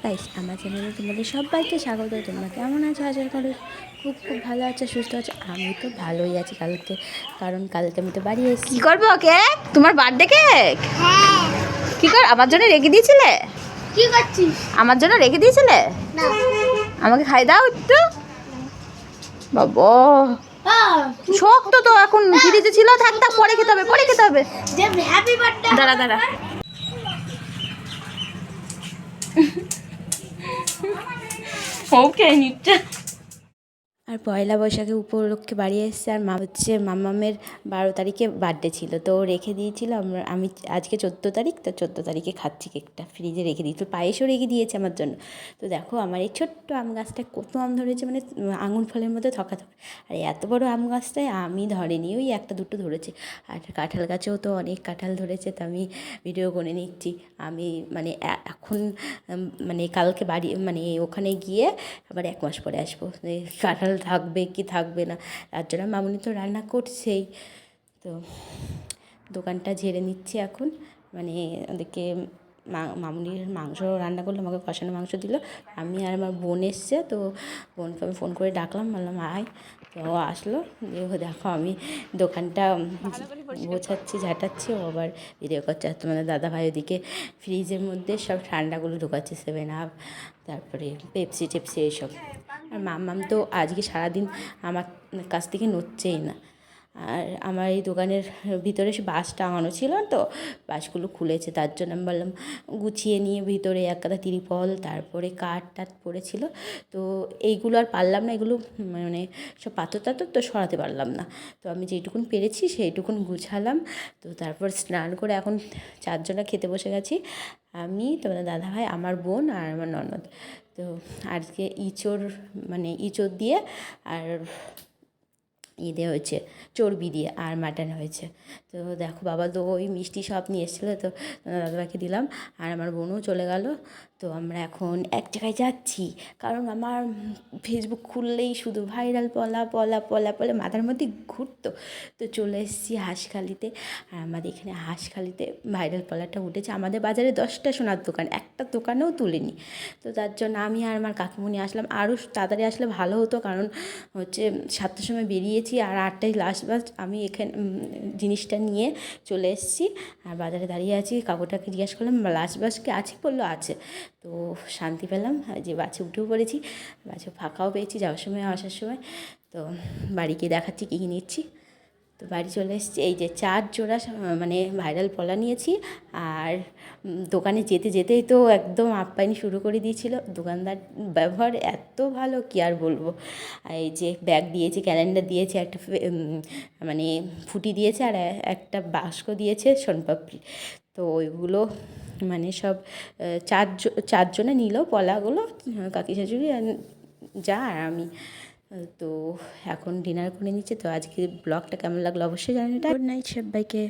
Guys, আমার চ্যানেলে তোমাদের সবাইকে স্বাগত। তোমরা কেমন আছো? আশা করি খুব খুব ভালো আছো, সুস্থ আছো। আমি তো ভালোই আছি কারণ কালকে আমি তো বাড়ি এসেছি। কি করবো? কেক? তোমার বার্থডে কেক? হ্যাঁ। কি কর, আমার জন্য রেখে দিয়েছিলে? কি করছিস? আমার জন্য রেখে দিয়েছিলে? না। আমাকে খাই দাও একটু। বাবা শক্ত তো, এখন ফ্রিজে ছিল। থাক থাক, পরে খেতে হবে, পরে খেতে হবে। যে হ্যাপি বার্থডে। দাঁড়া দাঁড়া। ওকে নিচ্ছে। আর পয়লা বৈশাখে উপলক্ষে বাড়ি এসেছে। আর মামামের 12 তারিখে বার্থডে ছিল, তো রেখে দিয়েছিল। আমি আজকে 14 তারিখ, তো 14 তারিখে খাচ্ছি কেকটা। ফ্রিজে রেখে দিই, তো পায়েসও রেখে দিয়েছে আমার জন্য। তো দেখো আমার এই ছোট্ট আম গাছটায় কত আম ধরেছে, মানে আঙুর ফলের মধ্যে থকা। আর এত বড় আম গাছটায় আমি ধরেনি, ওই একটা দুটো ধরেছে। আর কাঁঠাল গাছেও তো অনেক কাঁঠাল ধরেছে, তো আমি ভিডিও করে নিচ্ছি। আমি মানে এখন মানে কালকে বাড়ি মানে ওখানে গিয়ে আবার 1 মাস পরে আসবো। কাঁঠাল থাকবে কি থাকবে না, তার জন্য মামুনি তো রান্না করছেই। তো দোকানটা ঝেড়ে নিচ্ছি এখন। মানে ওদেরকে মামুনির মাংস রান্না করলো, আমাকে কষানো মাংস দিল। আমি আর আমার বোন এসছে, তো বোনকে আমি ফোন করে ডাকলাম, বললাম আয়। তো ও আসলো। দেখো আমি দোকানটা গোছাচ্ছি, ঝাঁটাচ্ছি, ও আবার ভিডিও করছে। আর তোমাদের দাদাভাই ওদিকে ফ্রিজের মধ্যে সব ঠান্ডাগুলো ঢোকাচ্ছে, 7 আপ, তারপরে পেপসি টেপসি এইসব। আর মাম্মাম তো আজকে সারাদিন আমার কাছ থেকে নড়ছেই না। আর আমার এই দোকানের ভিতরে সে বাঁশ টাঙানো ছিল, তো বাঁশগুলো খুলেছে, তার জন্য আমি বললাম গুছিয়ে নিয়ে ভিতরে একটা তিরপল, তারপরে কাঠ টাট পড়েছিল। তো এইগুলো আর পারলাম না, এগুলো মানে সব পাথর টাথর তো সরাতে পারলাম না। তো আমি যেইটুকুন পেরেছি সেইটুকুন গুছালাম। তো তারপর স্নান করে এখন 4জনে খেতে বসে গেছি। আমি, তোমাদের দাদাভাই, আমার বোন আর আমার ননদ। তো আজকে ইঁচড় দিয়ে আর দেওয়া হয়েছে, চর্বি দিয়ে, আর মাটন হয়েছে। তো দেখো বাবা দই মিষ্টি সব নিয়ে এসেছিলো, তো দাদাভাইকে দিলাম। আর আমার বোনও চলে গেল। তো আমরা এখন এক জায়গায় যাচ্ছি, কারণ আমার ফেসবুক খুললেই শুধু ভাইরাল পলা পলা পলা পলা মাথার মধ্যে ঘুরতো। তো চলে এসেছি হাঁসখালিতে। আর আমাদের এখানে হাঁসখালিতে ভাইরাল পলাটা উঠেছে। আমাদের বাজারে 10টা সোনার দোকান, একটা দোকানেও তুলেনি। তো তার জন্য আমি আর আমার কাকিমুনি আসলাম। আরও তাড়াতাড়ি আসলে ভালো হতো, কারণ হচ্ছে 7টার সময় বেরিয়েছি, আর 8টায় লাস্ট বাস। আমি এখানে জিনিসটা নিয়ে চলে এসেছি, আর বাজারে দাঁড়িয়ে আছি। কাকুটাকে জিজ্ঞেস করলাম লাস্ট বাস কি আছে, বললো আছে। তো শান্তি পেলাম যে বাসে উঠেও পড়েছি, বাসে ফাঁকাও পেয়েছি যাওয়ার সময় আসার সময়। তো বাড়ি গিয়ে দেখাচ্ছি কী কী নিচ্ছি। তো বাড়ি চলে এসেছি। এই যে 4 জোড়া মানে ভাইরাল পলা নিয়েছি। আর দোকানে যেতে যেতেই তো একদম আপ্যায়ন শুরু করে দিয়েছিল। দোকানদার ব্যবহার এত ভালো, কি আর বলবো। এই যে ব্যাগ দিয়েছে, ক্যালেন্ডার দিয়েছে, একটা মানে ফুটি দিয়েছে, আর একটা বাস্ক দিয়েছে সোনপাপড়ি। তো ওইগুলো মানে সব 4জনে নিল পলাগুলো, কাকি শাশুড়ি আর যা আর আমি। তো এখন ডিনার করে নিচ্ছে। তো আজকে ব্লগটা কেমন লাগলো অবশ্যই জানাবেন। গুড নাইট সবাইকে।